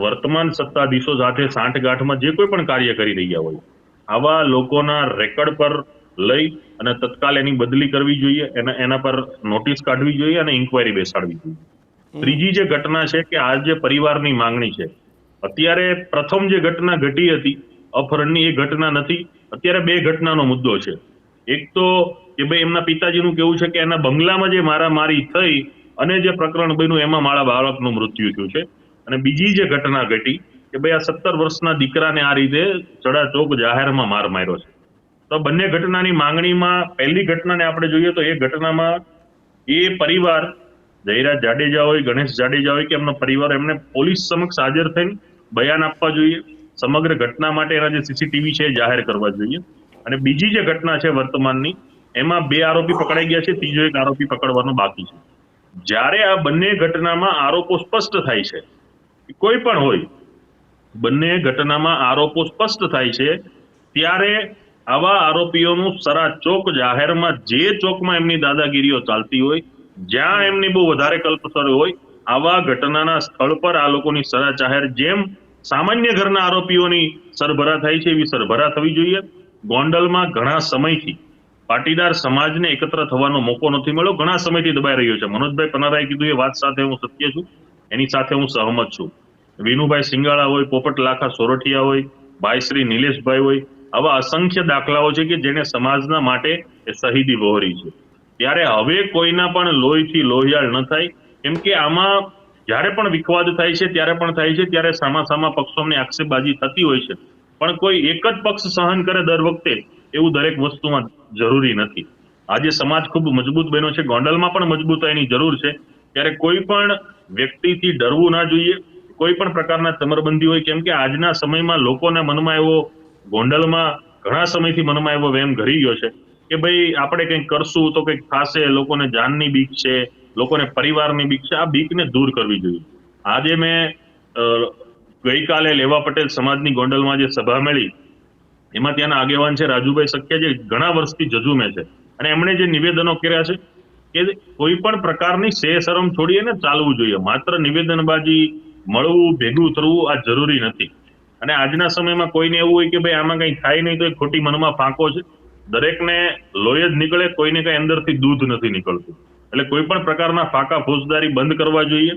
વર્તમાન સત્તાધીશો સાથે સાંઠગાંઠમાં જે કોઈ પણ કાર્ય કરી રહ્યા હોય, આવા લોકોના રેકર્ડ પર લઈ અને તત્કાલ એની બદલી કરવી જોઈએ, એના પર નોટિસ કાઢવી જોઈએ અને ઇન્કવાયરી બેસાડવી જોઈએ. ત્રીજી જે ઘટના છે કે આ જે પરિવારની માંગણી છે, અત્યારે પ્રથમ જે ઘટના ઘટી હતી અપહરણની, એ ઘટના નથી. અત્યારે 2 ઘટનાનો મુદ્દો છે. એક તો કે ભાઈ એમના પિતાજીનું કેવું છે કે એના બંગલામાં જે મારામારી થઈ અને જે પ્રકરણ બન્યું એમાં મારા બાળકનું મૃત્યુ થયું છે. અને બીજી જે ઘટના ઘટી કે ભાઈ આ 17 વર્ષના દીકરાને આ રીતે ચડાચોક જાહેરમાં માર માર્યો છે. તો બંને ઘટનાની માંગણીમાં પહેલી ઘટનાને આપણે જોઈએ તો એ ઘટનામાં એ પરિવાર, જયરાજ જાડેજા હોય, ગણેશ જાડેજા હોય કે એમનો પરિવાર, એમને પોલીસ સમક્ષ હાજર થઈને બયાન આપવા જોઈએ. સમગ્ર ઘટના માટે એના જે સીસીટીવી છે એ જાહેર કરવા જોઈએ. અને બીજી જે ઘટના છે વર્તમાનની, એમાં 2 આરોપી પકડાઈ ગયા છે, ત્રીજો એક આરોપી પકડવાનો બાકી છે. જ્યારે આ બંને ઘટનામાં આરોપો સ્પષ્ટ થાય છે, કોઈ પણ હોય, બંને ઘટનામાં આરોપો સ્પષ્ટ થાય છે, ત્યારે આવા આરોપીઓનું સરાચોક જાહેરમાં, જે ચોકમાં એમની દાદાગીરીઓ ચાલતી હોય, જ્યાં એમની બહુ વધારે કલ્પસર હોય, આવા ઘટનાના સ્થળ પર આ લોકોની સરા જાહેર, જેમ સામાન્ય ઘરના આરોપીઓની સરભરા થાય છે એવી સરભરા થવી જોઈએ. ગોંડલમાં ઘણા સમયથી પાટીદાર સમાજને એકત્ર થવાનો મોકો નથી મળ્યો, ઘણા સમયથી દબાઈ રહ્યો છે. મનોજભાઈ પનારાએ કીધું એ વાત સાથે હું સત્ય છું, એની સાથે હું સહમત છું. વિનુભાઈ સિંગાળા હોય, પોપટ લાખા સોરઠિયા હોય, ભાઈ શ્રી નિલેશભાઈ હોય, આવા અસંખ્ય દાખલાઓ છે કે જેને સમાજના માટે એ શહીદી વહોરી છે. ત્યારે હવે કોઈના પણ લોહીથી લોહિયાળ ન થાય, કેમ કે આમાં જ્યારે પણ વિખવાદ થાય છે ત્યારે ત્યારે સામા પક્ષોની આક્ષેપબાજી થતી હોય છે, પણ કોઈ એક જ પક્ષ સહન કરે દર વખતે એવું દરેક વસ્તુમાં જરૂરી નથી. આજે સમાજ ખૂબ મજબૂત બન્યો છે, ગોંડલમાં પણ મજબૂતાઈની જરૂર છે. ત્યારે કોઈ પણ વ્યક્તિથી ડરવું ના જોઈએ, કોઈ પણ પ્રકારના ચમરબંધી હોય, કેમ કે આજના સમયમાં લોકોના મનમાં એવો, ગોંડલમાં ઘણા સમયથી મનમાં એવો વહેમ ઘરી ગયો છે કે ભાઈ આપણે કંઈક કરશું તો કંઈક થશે, લોકોને જાનની બીક છે, લોકોને પરિવારની બીક છે. આ બીકને દૂર કરવી જોઈએ. આજે મેં ગઈકાલે લેવા પટેલ સમાજની ગોંડલમાં જે સભા મળી, એમાં ત્યાંના આગેવાન છે રાજુભાઈ સખિયા, જે ઘણા વર્ષથી જજુમે છે, અને એમણે જે નિવેદનો કર્યા છે કે કોઈ પણ પ્રકારની શરમ છોડીને ચાલવું જોઈએ. માત્ર નિવેદનબાજી, મળવું, ભેગું થવું આ જરૂરી નથી. અને આજના સમયમાં કોઈને એવું હોય કે ભાઈ આમાં કંઈ થાય નહીં તો એ ખોટી મનમાં ફાંકો છે. દરેકને લોહી જ નીકળે, કોઈને કઈ અંદરથી દૂધ નથી નીકળતું. એટલે કોઈ પણ પ્રકારના ફાકા ફોજદારી બંધ કરવા જોઈએ.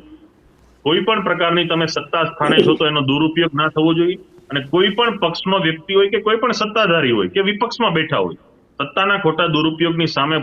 કોઈ પણ પ્રકારની તમે સત્તા સ્થાને છો તો એનો દુરુપયોગ ના થવો જોઈએ. અને કોઈ પણ પક્ષનો વ્યક્તિ હોય કે કોઈ પણ સત્તાધારી હોય કે વિપક્ષમાં બેઠા હોય, સત્તાના ખોટા દુરુપયોગની સામે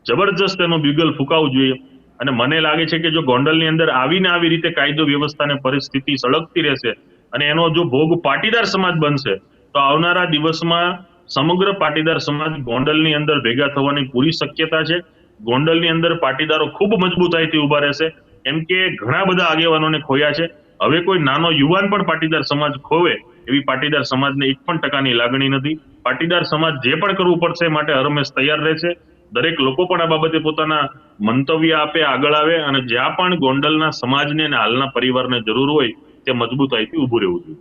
જબરજસ્ત એનું બ્યુગલ ફૂંકાવવું જોઈએ. અને મને લાગે છે કે જો ગોંડલની અંદર આવીને આવી રીતે કાયદો વ્યવસ્થાને પરિસ્થિતિ સળગતી રહેશે અને એનો જો ભોગ પાટીદાર સમાજ બનશે તો આવનારા દિવસમાં સમગ્ર પાટીદાર સમાજ ગોંડલની અંદર ભેગા થવાની પૂરી શક્યતા છે. ગોંડલની અંદર પાટીદારો ખૂબ મજબૂતાઈથી ઉભા રહેશે, કેમ કે ઘણા બધા આગેવાનોને ખોયા છે. હવે કોઈ નાનો યુવાન પણ પાટીદાર સમાજ ખોવે એવી પાટીદાર સમાજને 1% લાગણી નથી. પાટીદાર સમાજ જે પણ કરવું પડશે માટે હરમેશ તૈયાર રહેશે. દરેક લોકો પણ આ બાબતે પોતાના મંતવ્ય આપે, આગળ આવે અને જ્યાં પણ ગોંડલના સમાજને અને હાલના પરિવારને જરૂર હોય તે મજબૂતાઈથી ઊભું રહેવું જોઈએ.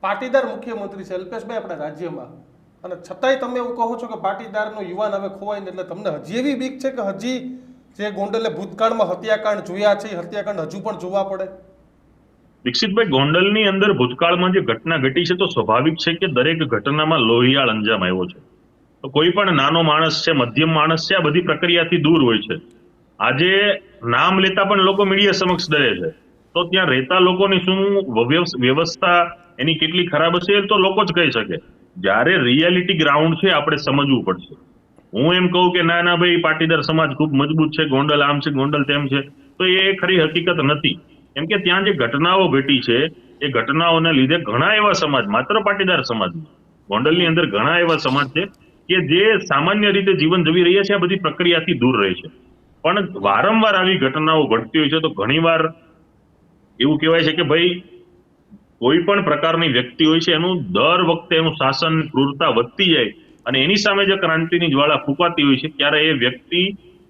પાટીદાર મુખ્યમંત્રી છે અલ્પેશભાઈ આપણા રાજ્યમાં, અને છતાંય તમે એવું કહો છો કે પાટીદારનો યુવાન હવે ખોવાય ને, એટલે તમને હજી એવી બીક છે કે હજી જે ગોંડલે ભૂતકાળમાં હત્યાકાંડ જોયા છે એ હત્યાકાંડ હજુ પણ જોવા પડે? દીક્ષિતભાઈ, ગોંડલની અંદર ભૂતકાળમાં જે ઘટના ઘટી છે તો સ્વાભાવિક છે કે દરેક ઘટનામાં લોહિયાળ અંજામ આવ્યો છે. તો કોઈ પણ નાનો માણસ છે, મધ્યમ માણસ છે, આ બધી પ્રક્રિયાથી દૂર હોય છે. આજે નામ લેતા પણ લોકો મીડિયા સમક્ષ ડરે છે, તો ત્યાં રહેતા લોકોની શું વ્યવસ્થા એની કેટલી ખરાબ હશે એ તો લોકો જ કહી શકે. જ્યારે રિયાલિટી ગ્રાઉન્ડ છે આપણે સમજવું પડશે. હું એમ કહું કે ના ભાઈ પાટીદાર સમાજ ખૂબ મજબૂત છે, ગોંડલ આમ છે, ગોંડલ તેમ છે, તો એ ખરી હકીકત નથી. કેમ કે ત્યાં જે ઘટનાઓ ઘટી છે એ ઘટનાઓને લીધે ઘણા એવા સમાજ, માત્ર પાટીદાર સમાજ, ગોંડલની અંદર ઘણા એવા સમાજ છે કે જે સામાન્ય રીતે જીવન જીવી રહ્યા છે, આ બધી પ્રક્રિયાથી દૂર રહે છે. પણ વારંવાર આવી ઘટનાઓ ઘટતી હોય છે તો ઘણીવાર એવું કહેવાય છે કે ભાઈ કોઈ પણ પ્રકારની વ્યક્તિ હોય છે એનું દર વખતે એનું શાસન, ક્રૂરતા વધતી જાય અને એની સામે જે ક્રાંતિની જ્વાળા ફૂંકાતી હોય છે ત્યારે એ વ્યક્તિ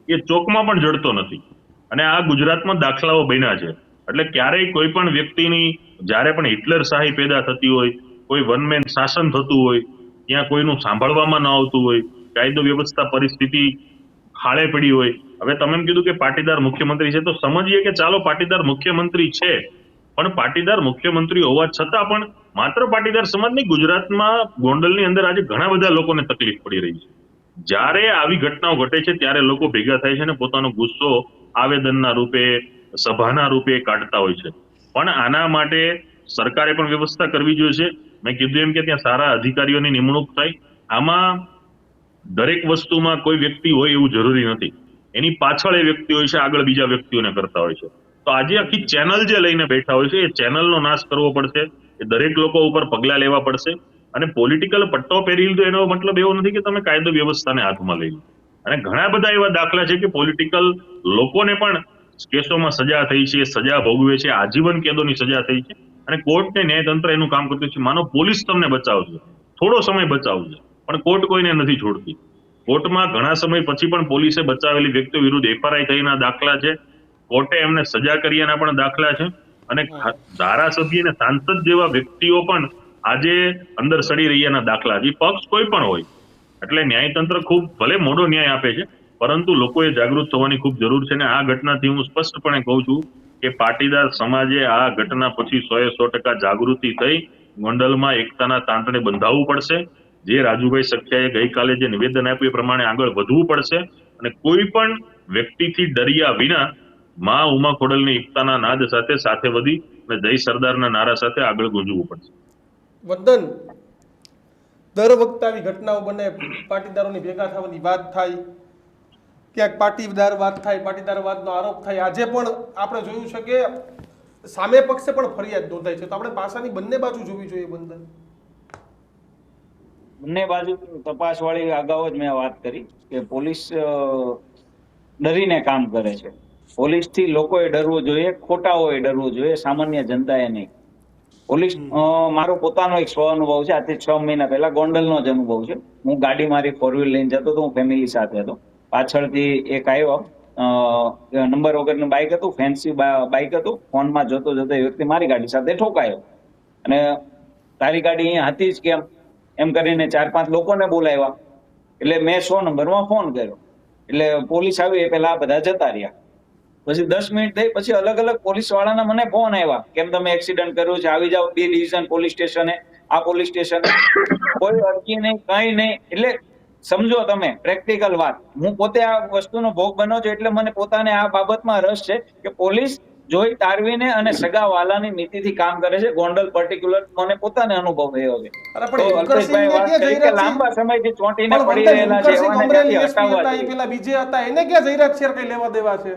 એ ચોકમાં પણ જડતો નથી. અને આ ગુજરાતમાં દાખલાઓ બન્યા છે. એટલે ક્યારેય કોઈ પણ વ્યક્તિની જ્યારે પણ હિટલર શાહી પેદા થતી હોય, કોઈ વનમેન શાસન થતું હોય, ત્યાં કોઈનું સાંભળવામાં ન આવતું હોય, કાયદો વ્યવસ્થા પરિસ્થિતિ ખાળે પડી હોય. હવે તમે એમ કીધું કે પાટીદાર મુખ્યમંત્રી છે, તો સમજીએ કે ચાલો પાટીદાર મુખ્યમંત્રી છે, પણ પાટીદાર મુખ્યમંત્રી હોવા છતાં પણ માત્ર પાટીદાર સમાજ નહીં, ગુજરાતમાં ગોંડલની અંદર આજે ઘણા બધા લોકોને તકલીફ પડી રહી છે. જ્યારે આવી ઘટનાઓ ઘટે છે ત્યારે લોકો ભેગા થાય છે અને પોતાનો ગુસ્સો આવેદનના રૂપે, સભાના રૂપે કાઢતા હોય છે. પણ આના માટે સરકારે પણ વ્યવસ્થા કરવી જોઈએ. મેં કીધું એમ કે ત્યાં સારા અધિકારીઓની નિમણૂક થાય. આમાં દરેક વસ્તુમાં કોઈ વ્યક્તિ હોય એવું જરૂરી નથી, એની પાછળ એ વ્યક્તિ હોય છે, આગળ બીજા વ્યક્તિઓને કરતા હોય છે. તો આજે આખી ચેનલ જે લઈને બેઠા હોય છે એ ચેનલનો નાશ કરવો પડશે. એ દરેક લોકો ઉપર પગલા લેવા પડશે. અને પોલિટિકલ પટ્ટો પહેરી લીધો એનો મતલબ એવો નથી કે તમે કાયદો વ્યવસ્થાને હાથમાં લઈ લો. અને ઘણા બધા એવા દાખલા છે કે પોલિટિકલ લોકોને પણ કેસોમાં સજા થઈ છે, સજા ભોગવે છે, આજીવન કેદોની સજા થઈ છે. અને કોર્ટ ને ન્યાયતંત્ર એનું કામ કરતું છે. માનો પોલીસ તમને બચાવશે, થોડો સમય બચાવશે, પણ કોર્ટ કોઈને નથી છોડતી. કોર્ટમાં ઘણા સમય પછી પણ પોલીસે બચાવેલી વ્યક્તિઓ વિરુદ્ધ FRI થઈના દાખલા છે, કોર્ટે એમને સજા કર્યાના પણ દાખલા છે. અને ધારાસભ્ય અને સાંસદ જેવા વ્યક્તિઓ પણ આજે અંદર સડી રહ્યાના દાખલા છે. પક્ષ કોઈ પણ હોય, એટલે ન્યાયતંત્ર ખૂબ ભલે મોડો ન્યાય આપે છે, પરંતુ લોકોએ જાગૃત થવાની ખૂબ જરૂર છે. અને આ ઘટનાથી હું સ્પષ્ટપણે કહું છું કે પાટીદાર સમાજે આ ઘટના પછી 100% જાગૃતિ થઈ ગોંડલમાં એકતાના તાંતણે બંધાવવું પડશે. જે રાજુભાઈ સખિયાએ ગઈકાલે જે નિવેદન આપ્યું એ પ્રમાણે આગળ વધવું પડશે. અને કોઈ પણ વ્યક્તિથી ડર્યા વિના મા ઉમા ખોડલની એકતાના નાદ સાથે વધી અને જય સરદારના નારા સાથે આગળ ગુંજવું પડશે. વંદન, દર વખતે આવી ઘટનાઓ બને, પાટીદારોની ભેગા થવાની વાત થાય, ક્યાંક પાટીદારવાદ થાય, પાટીદારવાદનો આરોપ થાય. આજે પણ આપણે જોયું છે કે સામે પક્ષે પણ ફરિયાદ નોંધાઈ છે, તો આપણે પાસાની બંને બાજુ જોવી જોઈએ. વંદન, બંને બાજુ તપાસ વાળી અગાઉ જ મેં વાત કરી કે પોલીસ ડરીને કામ કરે છે. પોલીસથી લોકોએ ડરવું જોઈએ, ખોટાઓએ ડરવું જોઈએ, સામાન્ય જનતાએ નહીં. પોલીસ, મારો પોતાનો એક સ્વ અનુભવ છે. આજથી 6 મહિના પહેલા ગોંડલનો જ અનુભવ છે. હું ગાડી મારી 4 વ્હીલ લઈને જતો હતો, હું ફેમિલી સાથે હતો. પાછળથી એક આવ્યો, નંબર વગરનું બાઇક હતું, ફેન્સી બાઇક હતું. ફોનમાં જોતો એ વ્યક્તિ મારી ગાડી સાથે ઠોકાયો અને તારી ગાડી અહીંયા હતી જ કેમ એમ કરીને 4-5 લોકોને બોલાવ્યા. એટલે મેં 100 નંબરમાં ફોન કર્યો. એટલે પોલીસ આવી, એ પેલા આ બધા જતા રહ્યા. પછી 10 મિનિટ થઈ, પછી અલગ અલગ પોલીસ વાળાના મને ફોન આવ્યા, કેમ તમે એક્સિડન્ટ કર્યું છે, આવી જાઓ 2 ડિવિઝન પોલીસ સ્ટેશને, આ પોલીસ સ્ટેશને. કોઈ અરજી નહીં, કઈ નહીં. એટલે સમજો તમે પ્રેક્ટિકલ વાત. હું પોતે આ વસ્તુનો ભોગ બન્યો છું એટલે મને પોતાને આ બાબતમાં રસ છે કે પોલીસ જોઈ તારવીને અને સગા વાલાની નીતિથી કામ કરે છે. ગોંડલ પર્ટિક્યુલર મને પોતાને અનુભવ થયો છે. અરે તો પણ અલ્પેશભાઈ વાત કરી કે લાંબા સમયથી ચોંટીને પડી રહેલા છે એવાને ત્યાંથી હટાવવા જોઈએ. પેલા બીજે હતા એને ક્યાં જયરાજ શેર કઈ લેવા દેવા છે?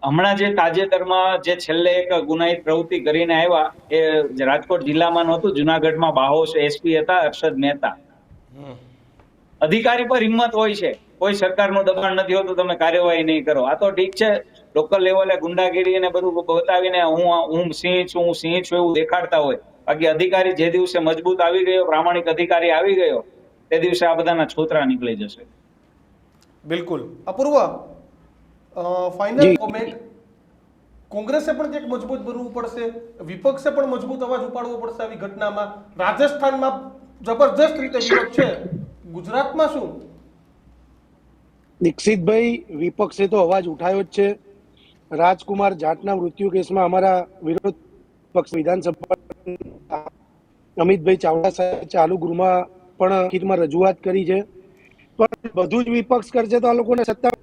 હમણાં જે તાજેતરમાં જે છેલ્લે એક ગુનાહિત પ્રવૃત્તિ કરીને આવ્યા એ રાજકોટ જિલ્લામાં નહોતું, જુનાગઢમાં બાહોશ એસપી હતા હર્ષદ મહેતા. અધિકારી પર હિંમત હોય છે, કોઈ સરકારનું દબાણ નથી હોતું તમે કાર્યવાહી નહીં કરો. આ તો ઠીક છે લોકલ લેવલે ગુંડાગીરી અને બધું બતાવીને હું સિંહ છું એવું દેખાડતા હોય. બાકી અધિકારી જે દિવસે મજબૂત આવી ગયો, પ્રામાણિક અધિકારી આવી ગયો, તે દિવસે આ બધાના છોતરા નીકળી જશે. બિલકુલ. અપૂર્વ, ફાઇનલ કોમેન્ટ. કોંગ્રેસે પણ કંઈક મજબૂત બનવું પડશે, વિપક્ષે પણ મજબૂત અવાજ ઉપાડવો પડશે આવી ઘટનામાં. રાજસ્થાનમાં જબરજસ્ત રીતે વિરોધ છે, ગુજરાતમાં શું? દીક્ષિતભાઈ, વિપક્ષે તો અવાજ ઉઠાવ્યો જ છે. રાજકુમાર જાટના મૃત્યુ કેસમાં અમારા વિરોધ પક્ષ વિધાનસભા અમિતભાઈ ચાવડા સાહેબ ચાલુ ગૃહમાં પણ લેખિતમાં રજૂઆત કરી છે. પણ બધું જ વિપક્ષ કરશે તો આ લોકોને સત્તા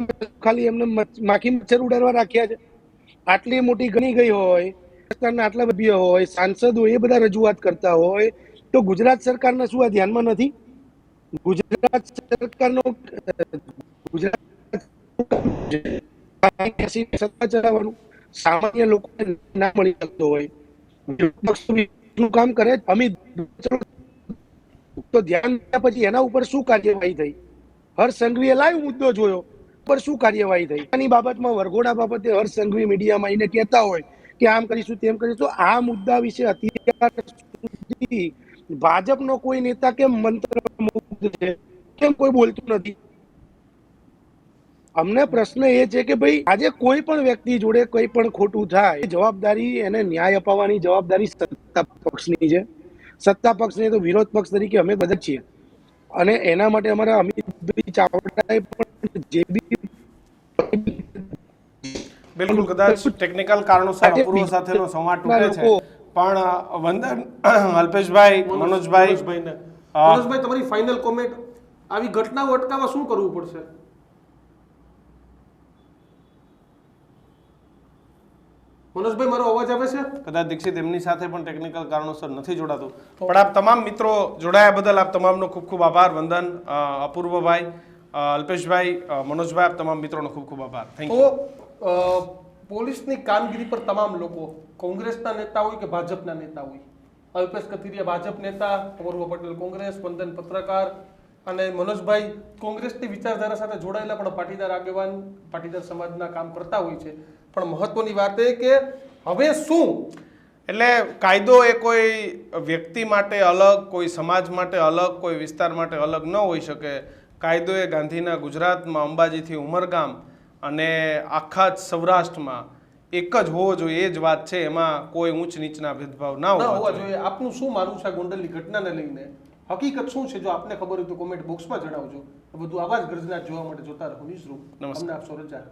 ખાલી એમને માખી મચ્છર ઉડાડવા રાખ્યા છે. આટલી મોટી ગણી ગઈ હોય, આટલા બધી હોય, સાંસદો એ બધા રજૂઆત કરતા હોય તો ગુજરાત સરકારને શું આ ધ્યાનમાં નથી? ગુજરાત સરકારનો સત્તા ચલાવવાનું સામાન્ય લોકોને ના મળી શકતો હોય, વિપક્ષનું કામ કરે. અમિત તો ધ્યાન પછી એના ઉપર શું કાર્યવાહી થઈ? હર્ષ સંઘવીએ લાઈવ મુદ્દો જોયો પર શું કાર્યવાહી થઈ? આની બાબતમાં વરઘોડા બાબતે હર્ષ સંઘવી મીડિયામાં આવીને કહેતા હોય કે આમ કરીશું તેમ કરીશું. આ મુદ્દા વિશે અત્યાર સુધી ભાજપનો કોઈ નેતા કેમ મંત્રમુગ્ધ છે, કેમ કોઈ બોલતું નથી? અમને પ્રશ્ન એ છે કે ભાઈ આજે કોઈ પણ વ્યક્તિ જોડે કોઈ પણ ખોટું થાય, જવાબદારી એને ન્યાય અપાવવાની જવાબદારી સત્તા પક્ષની છે. સત્તા પક્ષને તો વિરોધ પક્ષ તરીકે અમે બધા છીએ અને એના માટે અમારા અમિતભાઈ ચાવડાએ પણ જે બી બિલકુલ કદાચ ટેકનિકલ કારણોસર અપૂર્વ સાથેનો સંવાદ તૂટે છે, પણ વંદન અલ્પેશભાઈ, મનોજભાઈ, તમારી ફાઇનલ કોમેન્ટ. આવી ઘટનાઓ અટકાવવા શું કરવું પડશે? મનોજભાઈ, મારો અવાજ આવે છે? કદાચ દીક્ષિત એમની સાથે પણ ટેકનિકલ કારણોસર નથી જોડાતું, પણ આપ તમામ મિત્રો જોડાયા બદલ આપ તમામનો ખૂબ ખૂબ આભાર. વંદન, અપૂર્વભાઈ, અલ્પેશભાઈ, મનોજભાઈ, આપ તમામ મિત્રોનો ખૂબ ખૂબ આભાર. Thank you. પોલીસની કામગીરી પર તમામ લોકો, કોંગ્રેસના નેતા હોય કે ભાજપના નેતા હોય, અલ્પેશ કથિરિયા ભાજપ નેતા, અપૂર્વ પટેલ કોંગ્રેસ, વંદન પત્રકાર અને મનોજભાઈ કોંગ્રેસની વિચારધારા સાથે જોડાયેલા પણ પાટીદાર આગેવાન, પાટીદાર સમાજના કામ કરતા હોય છે. પણ મહત્વની વાત એ કે હવે શું, એટલે કાયદો એ કોઈ વ્યક્તિ માટે અલગ, કોઈ સમાજ માટે અલગ, કોઈ વિસ્તાર માટે અલગ ન હોઈ શકે. કાયદો એ ગાંધીના ગુજરાતમાં અંબાજીથી ઉમરગામ અને આખા જ સૌરાષ્ટ્રમાં એક જ હોવો જોઈએ, એ જ વાત છે. એમાં કોઈ ઊંચ નીચના ભેદભાવ ના હોવા જોઈએ. આપનું શું માનવું છે ગોંડલની ઘટનાને લઈને? હકીકત શું છે? જો આપને ખબર હોય તો કોમેન્ટ બોક્સમાં જણાવજો. બધું આવા જ ગર્જના જોવા માટે જોતા રહો ન્યૂઝરૂમ. નમસ્કાર. આપશો રજા.